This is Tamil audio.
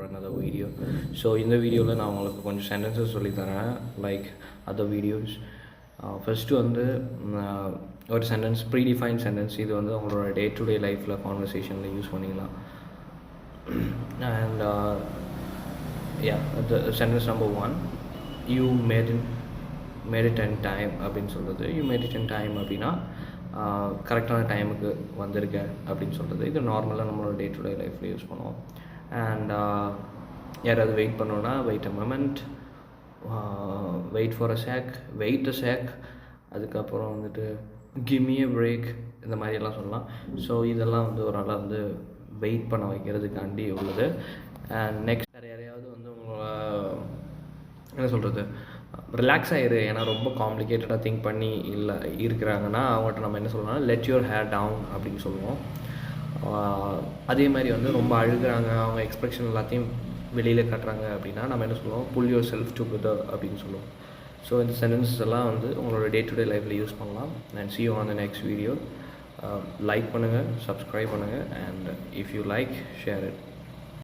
another video. So இந்த வீடியோவில் நான் உங்களுக்கு கொஞ்சம் சென்டென்சஸ் சொல்லித்தரேன் லைக் அதர் வீடியோஸ். ஃபஸ்ட்டு வந்து ஒரு சென்டென்ஸ் ப்ரீடிஃபைன் சென்டென்ஸ். இது வந்து உங்களோட டே டு டே லைஃப்பில் கான்வர்சேஷனில் யூஸ் பண்ணிக்கலாம். And the sentence number 1, you made it in time அப்படின்னு சொல்கிறது. you made it in time அப்படின்னா கரெக்டான டைமுக்கு வந்திருக்க அப்படின்னு சொல்கிறது. இது நார்மலாக நம்மளோட டே டு டே லைஃப்பில் யூஸ் பண்ணுவோம். அண்ட் யாராவது வெயிட் பண்ணோன்னா wait a moment, wait for a sec, wait a sec, அதுக்கப்புறம் வந்துட்டு கிவ் மீ அ பிரேக், இந்த மாதிரியெல்லாம் சொல்லலாம். ஸோ இதெல்லாம் வந்து ஒரு நாளாக வந்து வெயிட் பண்ண வைக்கிறதுக்காண்டி உள்ளது. அண்ட் நெக்ஸ்ட் யாரையாவது வந்து உங்களை என்ன சொல்கிறது, ரிலாக்ஸ் ஆகிரு, ஏன்னா ரொம்ப காம்ப்ளிகேட்டடாக திங்க் பண்ணி இல்லை இருக்கிறாங்கன்னா அவங்கள்ட்ட நம்ம என்ன சொல்லணும்னா லெட் யுவர் ஹேர் டவுன் அப்படின்னு சொல்லுவோம். அதே மாதிரி வந்து ரொம்ப அழுகிறாங்க, அவங்க எக்ஸ்ப்ரெஷன் எல்லாத்தையும் வெளியில் காட்டுறாங்க அப்படின்னா நம்ம என்ன சொல்லுவோம், புல் யுவர் செல்ஃப் டுகெதர் அப்படின்னு சொல்லுவோம். ஸோ இந்த சென்டென்சஸ் எல்லாம் வந்து உங்களோட டே டு டே லைஃப்பில் யூஸ் பண்ணலாம். And see you on the next video. Like பண்ணுங்கள், சப்ஸ்கிரைப் பண்ணுங்கள், and if you like, share it.